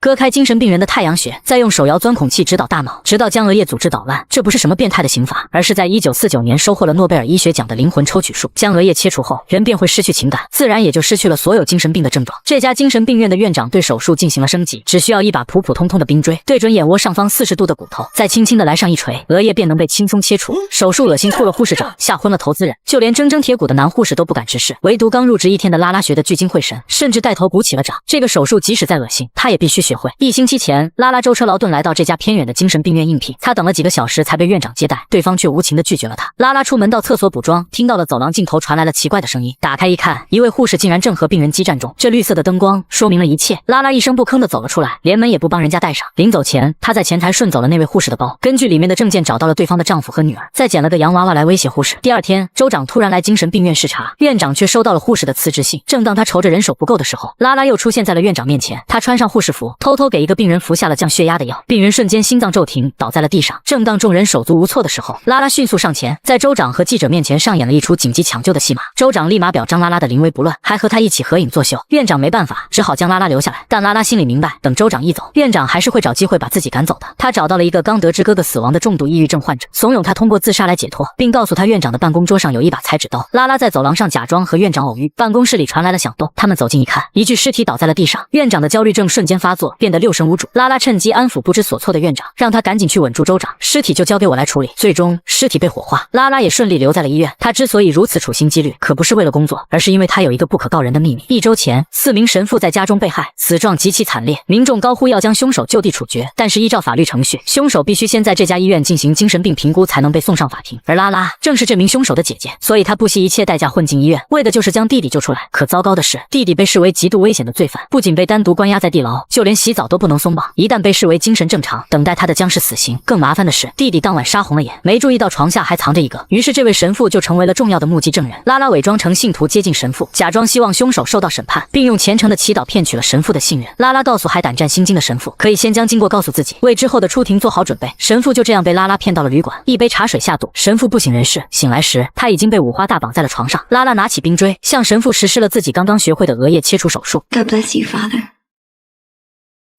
割开精神病人的太阳穴，再用手摇钻孔器指导大脑，直到将额叶组织捣乱。这不是什么变态的刑法，而是在1949年收获了诺贝尔医学奖的灵魂抽取术。将额叶切除后，人便会失去情感，自然也就失去了所有精神病的症状。这家精神病院的院长对手术进行了升级，只需要一把普普通通的冰锥，对准眼窝上方40度的骨头，再轻轻的来上一锤，额叶便能被轻松切除。手术恶心吐了护士长，吓昏了投资人，就连铮铮铁骨的男护士都不敢直视，唯独刚入职1天的拉拉学得聚精会神，甚至带头鼓起了掌。这个手术即使再恶心，他也必须学会。1星期前，拉拉舟车劳顿来到这家偏远的精神病院应聘，他等了几个小时才被院长接待，对方却无情地拒绝了他。拉拉出门到厕所补妆，听到了走廊尽头传来了奇怪的声音，打开一看，一位护士竟然正和病人激战中。这绿色的灯光说明了一切。拉拉一声不吭地走了出来，连门也不帮人家带上。临走前，他在前台顺走了那位护士的包，根据里面的证件找到了对方的丈夫和女儿，再捡了个洋娃娃来威胁护士。第二天，州长突然来精神病院视察，院长却收到了护士的辞职信。正当他愁着人手不够的时候，拉拉又出现在了院长面前。他穿上护士服，偷偷给一个病人服下了降血压的药，病人瞬间心脏骤停，倒在了地上。正当众人手足无措的时候，拉拉迅速上前，在州长和记者面前上演了一出紧急抢救的戏码。州长立马表彰拉拉的临危不乱，还和他一起合影作秀。院长没办法，只好将拉拉留下来，但拉拉心里明白，等州长一走，院长还是会找机会把自己赶走的。他找到了一个刚得知哥哥死亡的重度抑郁症患者，怂恿他通过自杀来解脱，并告诉他院长的办公桌上有一把裁纸刀。拉拉在走廊上假装和院长偶遇，办公室里传来了响动，他们走近一看，一具尸体倒在了地上。院长的焦虑症瞬间发作，变得六神无主。拉拉趁机安抚不知所措的院长，让他赶紧去稳住州长，尸体就交给我来处理。最终尸体被火化，拉拉也顺利留在了医院。他之所以如此处心积虑，可不是为了工作，而是因为他有一个不可告人的秘密。1周前，4名神父在家中被害，死状极其惨烈，民众高呼要将凶手就地处决，但是依照法律程序，凶手必须先在这家医院进行精神病评估才能被送上法庭。而拉拉正是这名凶手的姐姐，所以她不惜一切代价混进医院，为的就是将弟弟救出来。可糟糕的是，弟弟被视为极度危险的罪犯，不仅被单独关押在地牢，就连洗澡都不能松绑，一旦被视为精神正常，等待他的将是死刑。更麻烦的是，弟弟当晚杀红了眼，没注意到床下还藏着一个，于是这位神父就成为了重要的目击证人。拉拉伪装成信徒接近神父，假装希望凶手受到审判，并用虔诚的祈祷骗取了神父的信任。拉拉告诉还胆战心惊的神父，可以先将经过告诉自己，为之后的出庭做好准备。神父就这样被拉拉骗到了旅馆，一杯茶水下肚，神父不省人事。醒来时，他已经被五花大绑在了床上。拉拉拿起冰锥，向神父实施了自己刚刚学会的额叶切除手术。 God bless you, Father.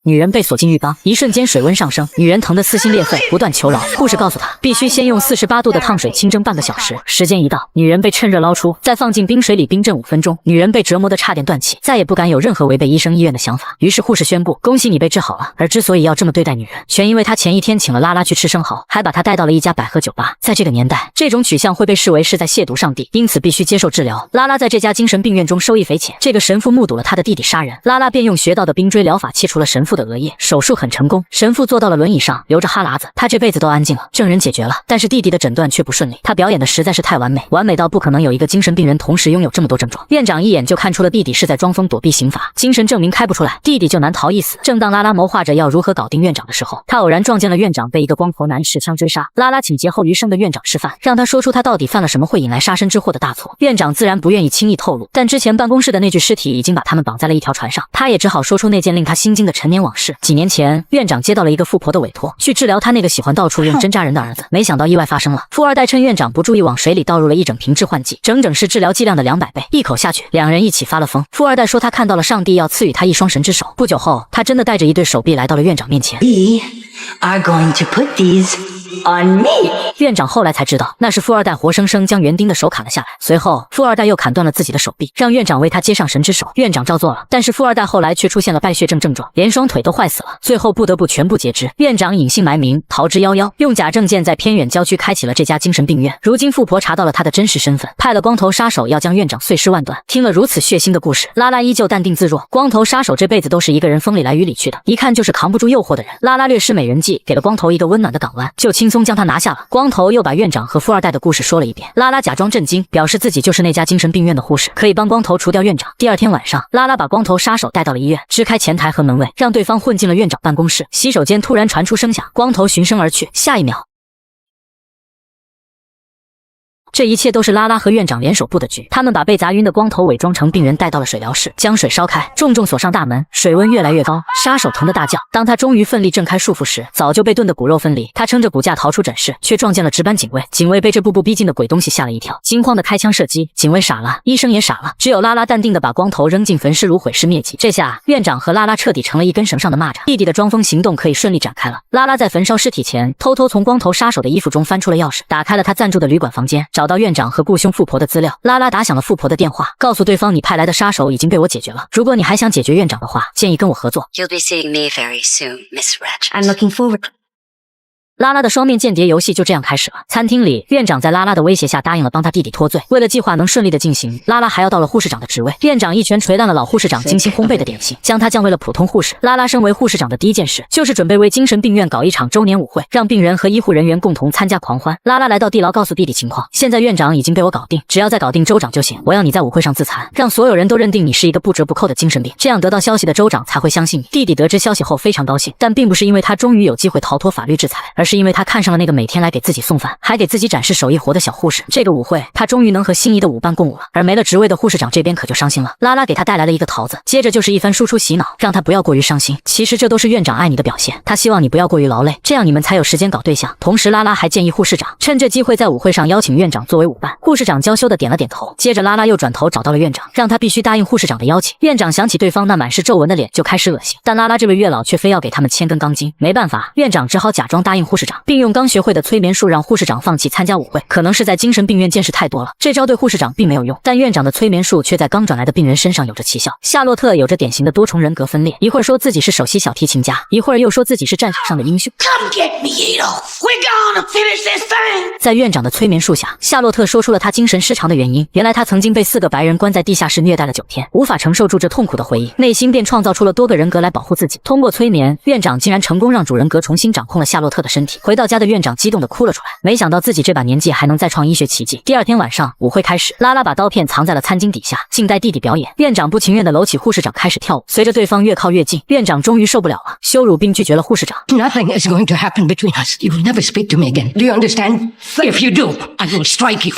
女人被锁进浴缸，一瞬间水温上升，女人疼得撕心裂肺，不断求饶。护士告诉她，必须先用48度的烫水清蒸半个小时。时间一到，女人被趁热捞出，再放进冰水里冰镇5分钟。女人被折磨得差点断气，再也不敢有任何违背医生意愿的想法。于是护士宣布，恭喜你被治好了。而之所以要这么对待女人，全因为她前一天请了拉拉去吃生蚝，还把她带到了一家百合酒吧。在这个年代，这种取向会被视为是在亵渎上帝，因此必须接受治疗。拉拉在这家精神病院中收益匪浅，这个神父目睹了他的弟弟杀人，拉拉便用学到的冰锥疗法切除了神父的额叶。手术很成功，神父坐到了轮椅上，流着哈喇子，他这辈子都安静了。证人解决了，但是弟弟的诊断却不顺利，他表演的实在是太完美，完美到不可能有一个精神病人同时拥有这么多症状。院长一眼就看出了弟弟是在装疯躲避刑罚，精神证明开不出来，弟弟就难逃一死。正当拉拉谋划着要如何搞定院长的时候，他偶然撞见了院长被一个光头男持枪追杀。拉拉请劫后余生的院长吃饭，让他说出他到底犯了什么会引来杀身之祸的大错。院长自然不愿意轻易透露，但之前办公室的那具尸体已经把他们绑在了一条船上，他也只好说出那件令他心惊的陈年往事。几年前，院长接到了一个富婆的委托，去治疗他那个喜欢到处用针扎人的儿子，没想到意外发生了。富二代趁院长不注意往水里倒入了一整瓶致幻剂，整整是治疗剂量的200倍，一口下去，两人一起发了疯。富二代说他看到了上帝要赐予他一双神之手。不久后，他真的带着一对手臂来到了院长面前。 We are going to put these on me. 院长后来才知道，那是富二代活生生将园丁的手砍了下来。随后，富二代又砍断了自己的手臂，让院长为他接上神之手。院长照做了，但是富二代后来却出现了败血症症状，连双腿都坏死了，最后不得不全部截肢。院长隐姓埋名，逃之夭夭，用假证件在偏远郊区开启了这家精神病院。如今富婆查到了他的真实身份，派了光头杀手要将院长碎尸万段。听了如此血腥的故事，拉拉依旧淡定自若。光头杀手这辈子都是一个人风里来雨里去的，一看就是扛不住诱惑的人。拉拉略施美人计，给了光头一个温暖的港湾，就轻松将他拿下了。光头又把院长和富二代的故事说了一遍。拉拉假装震惊，表示自己就是那家精神病院的护士，可以帮光头除掉院长。第二天晚上，拉拉把光头杀手带到了医院，支开前台和门卫，让对方混进了院长办公室。洗手间突然传出声响，光头循声而去，下一秒这一切都是拉拉和院长联手布的局。他们把被砸晕的光头伪装成病人带到了水疗室，将水烧开，重重锁上大门。水温越来越高，杀手疼得大叫。当他终于奋力挣开束缚时，早就被炖得骨肉分离。他撑着骨架逃出诊室，却撞见了值班警卫。警卫被这步步逼近的鬼东西吓了一跳，惊慌的开枪射击。警卫傻了，医生也傻了，只有拉拉淡定的把光头扔进焚尸炉毁尸灭迹。这下院长和拉拉彻底成了一根绳上的蚂蚱，弟弟的装疯行动可以顺利展开了。拉拉在焚烧尸体前，偷偷从光头杀手的衣服中翻出了钥匙，打开了他暂住的旅馆房间，找到院长和雇凶富婆的资料。拉拉打响了富婆的电话，告诉对方你派来的杀手已经被我解决了，如果你还想解决院长的话，建议跟我合作。 You'll be seeing me very soon, Miss Ratchet. I'm looking forward. 拉拉的双面间谍游戏就这样开始了。餐厅里，院长在拉拉的威胁下答应了帮他弟弟脱罪。为了计划能顺利的进行，拉拉还要到了护士长的职位。院长一拳捶烂了老护士长精心烘焙的点心，将他降为了普通护士。拉拉身为护士长的第一件事，就是准备为精神病院搞一场周年舞会，让病人和医护人员共同参加狂欢。拉拉来到地牢，告诉弟弟情况。现在院长已经被我搞定，只要再搞定州长就行。我要你在舞会上自残，让所有人都认定你是一个不折不扣的精神病，这样得到消息的州长才会相信你。弟弟得知消息后非常高兴，但并不是因为他终于有机会逃脱法律制裁，而是因为他看上了那个每天来给自己送饭，还给自己展示手艺活的小护士。这个舞会，他终于能和心仪的舞伴共舞了。而没了职位的护士长这边可就伤心了。拉拉给他带来了一个桃子，接着就是一番输出洗脑，让他不要过于伤心。其实这都是院长爱你的表现，他希望你不要过于劳累，这样你们才有时间搞对象。同时，拉拉还建议护士长趁这机会在舞会上邀请院长作为舞伴。护士长娇羞的点了点头。接着，拉拉又转头找到了院长，让他必须答应护士长的邀请。院长想起对方那满是皱纹的脸就开始恶心，但拉拉这位月老却非要给他们签根钢筋。没办法，院长只好假装答应护士长，并用刚学会的催眠术让护士长放弃参加舞会。可能是在精神病院见识太多了，这招对护士长并没有用，但院长的催眠术却在刚转来的病人身上有着奇效。夏洛特有着典型的多重人格分裂，一会儿说自己是首席小提琴家，一会儿又说自己是战场上的英雄。Come get me, Adolf. We're gonna finish this thing. 在院长的催眠术下，夏洛特说出了他精神失常的原因。原来他曾经被4个白人关在地下室虐待了9天，无法承受住这痛苦的回忆，内心便创造出了多个人格来保护自己。通过催眠，院长竟然成功让主人格重新掌控了夏洛特的身体。回到家的院长激动地哭了出来，没想到自己这把年纪还能再创医学奇迹。第二天晚上，舞会开始，拉拉把刀片藏在了餐巾底下，静待弟弟表演。院长不情愿地搂起护士长开始跳舞，随着对方越靠越近，院长终于受不了了，羞辱并拒绝了护士长。Nothing is going to happen between us. You will never speak to me again. Do you understand? If you do, I will strike you.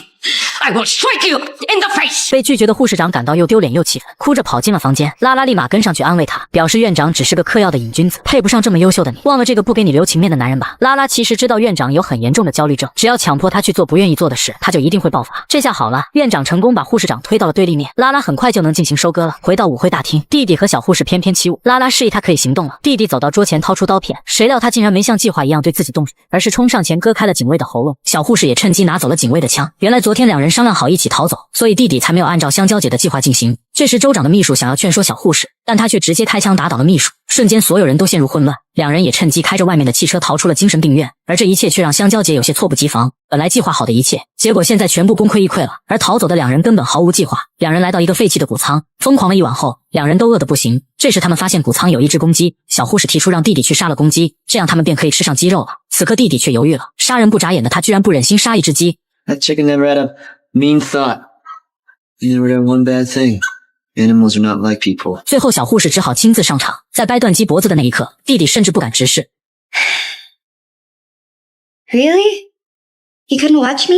I will strike you in the face. 被拒绝的护士长感到又丢脸又气愤，哭着跑进了房间。拉拉立马跟上去安慰他，表示院长只是个嗑药的瘾君子，配不上这么优秀的你，忘了这个不给你留情面的男人吧。拉拉其实知道院长有很严重的焦虑症，只要强迫他去做不愿意做的事，他就一定会爆发。这下好了，院长成功把护士长推到了对立面，拉拉很快就能进行收割了。回到舞会大厅，弟弟和小护士翩翩起舞，拉拉示意他可以行动了。弟弟走到桌前掏出刀片，谁料他竟然没像计划一样对自己动手，而是冲上前割开了警卫的喉咙。小护士也趁机拿走了警卫的枪。原来昨天两人商量好一起逃走，所以弟弟才没有按照香蕉姐的计划进行。这时州长的秘书想要劝说小护士，但他却直接开枪打倒了秘书，瞬间所有人都陷入混乱。两人也趁机开着外面的汽车逃出了精神病院，而这一切却让香蕉姐有些猝不及防。本来计划好的一切，结果现在全部功亏一篑了。而逃走的两人根本毫无计划，两人来到一个废弃的谷仓，疯狂了一晚后，两人都饿得不行。这时他们发现谷仓有一只公鸡，小护士提出让弟弟去杀了公鸡，这样他们便可以吃上鸡肉了。此刻弟弟却犹豫了，杀人不眨眼的他居然不忍心杀一只鸡。 That chicken never had a mean thought. You never did one bad thing. Animals are not like people. 最后小护士只好亲自上场，在掰断鸡脖子的那一刻，弟弟甚至不敢直视。Really? You couldn't watch me?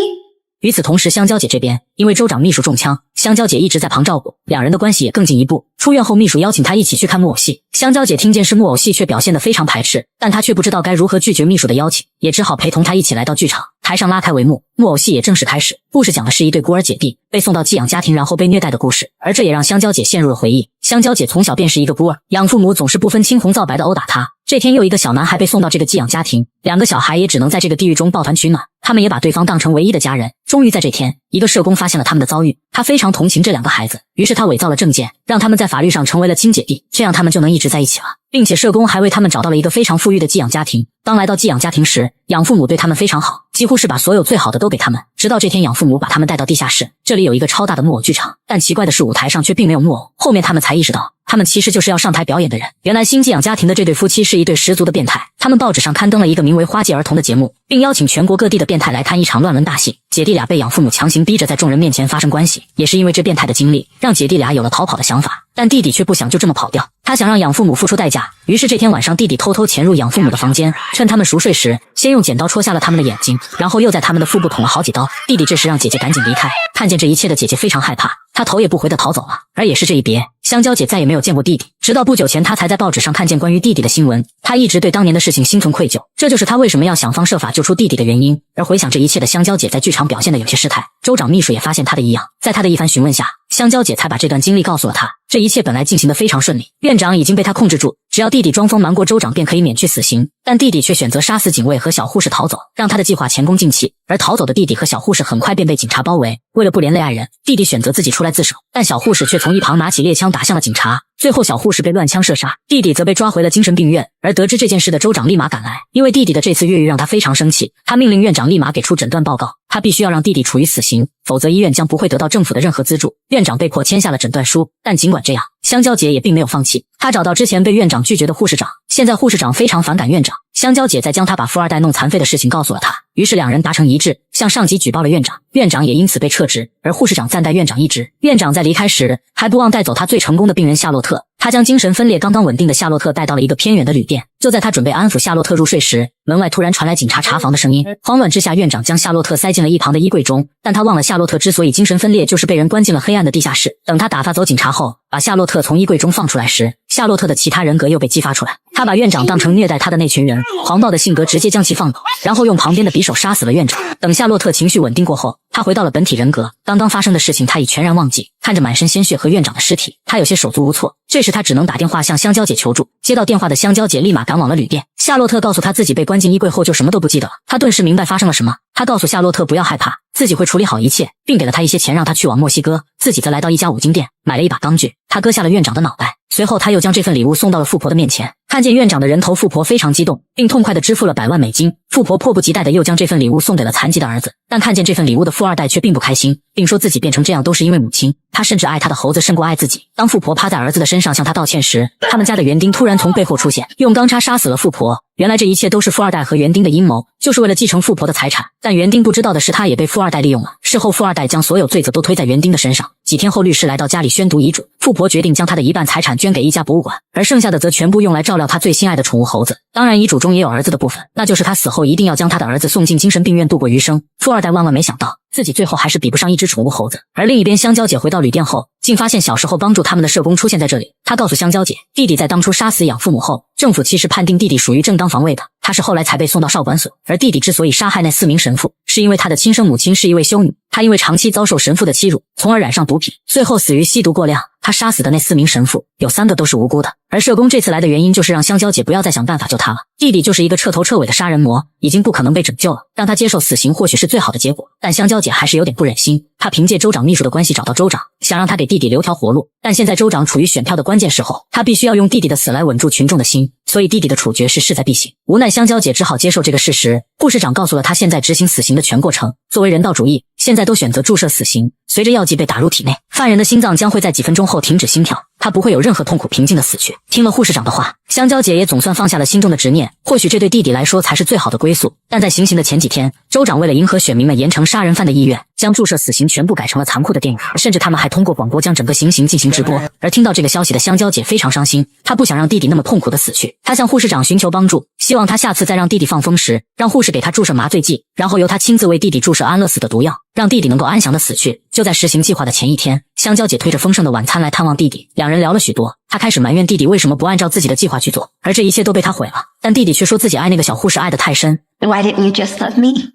与此同时，香蕉姐这边因为州长秘书中枪，香蕉姐一直在旁照顾，两人的关系也更进一步。出院后，秘书邀请她一起去看木偶戏，香蕉姐听见是木偶戏，却表现得非常排斥，但她却不知道该如何拒绝秘书的邀请，也只好陪同她一起来到剧场。台上拉开帷幕，木偶戏也正式开始。故事讲的是一对孤儿姐弟被送到寄养家庭，然后被虐待的故事，而这也让香蕉姐陷入了回忆。香蕉姐从小便是一个孤儿，养父母总是不分青红皂白的殴打她。这天又一个小男孩被送到这个寄养家庭，两个小孩也只能在这个地狱中抱团取暖，他们也把对方当成唯一的家人。终于在这天，一个社工发现了他们的遭遇，他非常同情这两个孩子，于是他伪造了证件，让他们在法律上成为了亲姐弟，这样他们就能一直在一起了。并且社工还为他们找到了一个非常富裕的寄养家庭。当来到寄养家庭时，养父母对他们非常好，几乎是把所有最好的都给他们。直到这天，养父母把他们带到地下室，这里有一个超大的木偶剧场，但奇怪的是舞台上却并没有木偶。后面他们才意识到，他们其实就是要上台表演的人。原来新寄养家庭的这对夫妻是一对十足的变态，他们报纸上刊登了一个名为《花季儿童》的节目，并邀请全国各地的变态来看一场乱伦大戏。姐弟俩被养父母强行逼着在众人面前发生关系，也是因为这变态的经历，让姐弟俩有了逃跑的想法。但弟弟却不想就这么跑掉，他想让养父母付出代价。于是这天晚上，弟弟偷偷潜入养父母的房间，趁他们熟睡时，先用剪刀戳瞎了他们的眼睛，然后又在他们的腹部捅了好几刀。弟弟这时让姐姐赶紧离开，看见这一切的姐姐非常害怕，她头也不回地逃走了。而也是这一别，香蕉姐再也没有见过弟弟，直到不久前她才在报纸上看见关于弟弟的新闻。她一直对当年的事情心存愧疚，这就是她为什么要想方设法救出弟弟的原因。而回想这一切的香蕉姐在剧场表现的有些失态，州长秘书也发现她的异样，在她的一番询问下，香蕉姐才把这段经历告诉了她。这一切本来进行得非常顺利，院长已经被她控制住，只要弟弟装疯瞒过州长便可以免去死刑，但弟弟却选择杀死警卫和小护士逃走，让他的计划前功尽弃。而逃走的弟弟和小护士很快便被警察包围，为了不连累爱人，弟弟选择自己出来自首，但小护士却从一旁拿起猎枪打向了警察，最后小护士被乱枪射杀，弟弟则被抓回了精神病院。而得知这件事的州长立马赶来，因为弟弟的这次越狱让他非常生气，他命令院长立马给出诊断报告，他必须要让弟弟处于死刑，否则医院将不会得到政府的任何资助。院长被迫签下了诊断书，但尽管这样，香蕉姐也并没有放弃，她找到之前被院长拒绝的护士长，现在护士长非常反感院长，香蕉姐在将她把富二代弄残废的事情告诉了他，于是两人达成一致，向上级举报了院长，院长也因此被撤职，而护士长暂代院长一职。院长在离开时还不忘带走他最成功的病人夏洛特，他将精神分裂刚刚稳定的夏洛特带到了一个偏远的旅店，就在他准备安抚夏洛特入睡时，门外突然传来警察查房的声音，慌乱之下，院长将夏洛特塞进了一旁的衣柜中，但他忘了夏洛特之所以精神分裂，就是被人关进了黑暗的地下室。等他打发走警察后，把夏洛特从衣柜中放出来时，夏洛特的其他人格又被激发出来，他把院长当成虐待他的那群人，狂暴的性格直接将其放倒，然后用旁边的匕首杀死了院长。等夏洛特情绪稳定过后，他回到了本体人格，刚刚发生的事情他已全然忘记，看着满身鲜血和院长的尸体，他有些手足无措。这时他只能打电话向香蕉姐求助，接到电话的香蕉姐立马赶往了旅店。夏洛特告诉他自己被关进衣柜后就什么都不记得了，他顿时明白发生了什么。他告诉夏洛特不要害怕，自己会处理好一切，并给了他一些钱让他去往墨西哥，自己则来到一家五金店买了一把钢锯，他割下了院长的脑袋。随后他又将这份礼物送到了富婆的面前，看见院长的人头，富婆非常激动，并痛快地支付了100万美金。富婆迫不及待地又将这份礼物送给了残疾的儿子，但看见这份礼物的富二代却并不开心，并说自己变成这样都是因为母亲，他甚至爱他的猴子胜过爱自己。当富婆趴在儿子的身上向他道歉时，他们家的园丁突然从背后出现，用钢叉杀死了富婆。原来这一切都是富二代和园丁的阴谋，就是为了继承富婆的财产，但园丁不知道的是他也被富二代利用了。事后富二代将所有罪责都推在园丁的身上。几天后，律师来到家里宣读遗嘱，富婆决定将她的一半财产捐给一家博物馆，而剩下的则全部用来照料她最心爱的宠物猴子。当然遗嘱中也有儿子的部分，那就是他死后一定要将他的儿子送进精神病院度过余生。富二代万万没想到，自己最后还是比不上一只宠物猴子。而另一边，香蕉姐回到旅店后，竟发现小时候帮助他们的社工出现在这里。他告诉香蕉姐，弟弟在当初杀死养父母后，政府其实判定弟弟属于正当防卫的，他是后来才被送到少管所。而弟弟之所以杀害那4名神父，是因为他的亲生母亲是一位修女，他因为长期遭受神父的欺辱，从而染上毒品，最后死于吸毒过量。他杀死的那4名神父，有3个都是无辜的。而社工这次来的原因就是让香蕉姐不要再想办法救他了，弟弟就是一个彻头彻尾的杀人魔，已经不可能被拯救了，让他接受死刑或许是最好的结果。但香蕉姐还是有点不忍心，她凭借州长秘书的关系找到州长，想让他给弟弟留条活路。但现在州长处于选票的关键时候，他必须要用弟弟的死来稳住群众的心，所以弟弟的处决是势在必行。无奈香蕉姐只好接受这个事实。护士长告诉了他现在执行死刑的全过程，作为人道主义，现在都选择注射死刑，随着药剂被打入体内，犯人的心脏将会在几分钟后停止心跳，他不会有任何痛苦，平静的死去。听了护士长的话，香蕉姐也总算放下了心中的执念，或许这对弟弟来说才是最好的归宿。但在行刑的前几天，州长为了迎合选民们严惩杀人犯的意愿，将注射死刑全部改成了残酷的电影，甚至他们还通过广播将整个行刑进行直播。而听到这个消息的香蕉姐非常伤心，她不想让弟弟那么痛苦的死去，她向护士长寻求帮助，希望他下次再让弟弟放风时，让护士给他注射麻醉剂，然后由他亲自为弟弟注射安乐死的毒药，让弟弟能够安详的死去。就在实行计划的前一天，香蕉姐推着丰盛的晚餐来探望弟弟，两人聊了许多。她开始埋怨弟弟为什么不按照自己的计划去做，而这一切都被他毁了。但弟弟却说自己爱那个小护士爱得太深。 Why didn't you just love me?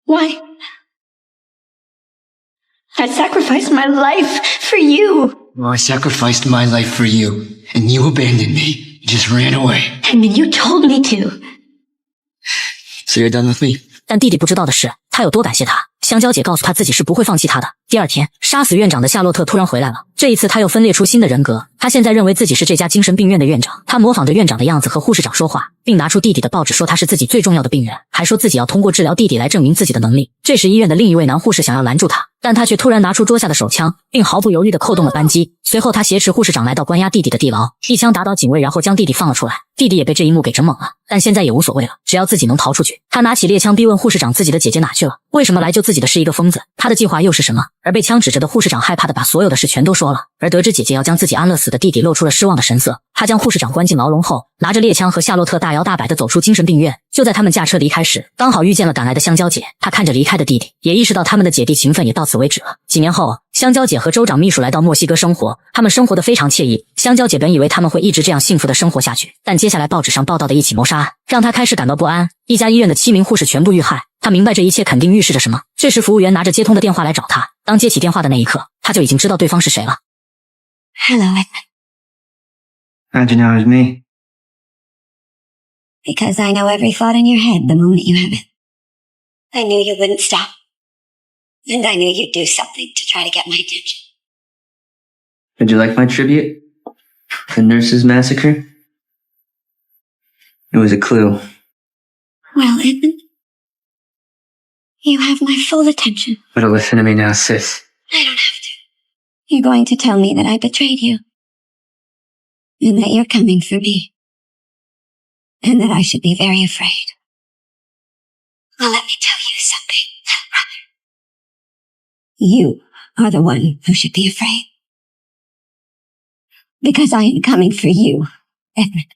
Why? I sacrificed my life for you. Well, I sacrificed my life for you, and you abandoned me. You just ran away. And you told me to. So you're done with me? 但弟弟不知道的是，他有多感谢他。香蕉姐告诉她自己是不会放弃她的。第二天，杀死院长的夏洛特突然回来了，这一次她又分裂出新的人格。她现在认为自己是这家精神病院的院长，她模仿着院长的样子和护士长说话，并拿出弟弟的报纸说他是自己最重要的病人，还说自己要通过治疗弟弟来证明自己的能力。这时医院的另一位男护士想要拦住他，但他却突然拿出桌下的手枪，并毫不犹豫地扣动了扳机。随后他挟持护士长来到关押弟弟的地牢，一枪打倒警卫，然后将弟弟放了出来。弟弟也被这一幕给整懵了，但现在也无所谓了，只要自己能逃出去。他拿起猎枪逼问护士长自己的姐姐哪去了，为什么来救自己的是一个疯子，他的计划又是什么？而被枪指着的护士长害怕地把所有的事全都说了，而得知姐姐要将自己安乐死的弟弟露出了失望的神色。他将护士长关进牢笼后，拿着猎枪和夏洛特大摇大摆地走出精神病院。就在他们驾车离开时，刚好遇见了赶来的香蕉姐。他看着离开的弟弟，也意识到他们的姐弟情分也到此为止了。几年后，香蕉姐和州长秘书来到墨西哥生活，他们生活得非常惬意。香蕉姐本以为他们会一直这样幸福地生活下去，但接下来报纸上报道的一起谋杀案让她开始感到不安。一家医院的7名护士全部遇害，她明白这一切肯定预示着什么。这时服务员拿着接通的电话来找她，当接起电话的那一刻，她就已经知道对方是谁了。 Hello, Edmund. How'd you know it was me? Because I know every thought in your head the moment you have it. I knew you wouldn't stop. And I knew you'd do something to try to get my attention. Did you like my tribute? The nurses' massacre? It was a clue. Well, Edmund, you have my full attention. But listen to me now, sis. I don't have to. You're going to tell me that I betrayed you. And that you're coming for me. And that I should be very afraid. Well, let me tell you something, brother. You are the one who should be afraid. Because I am coming for you, Edmund.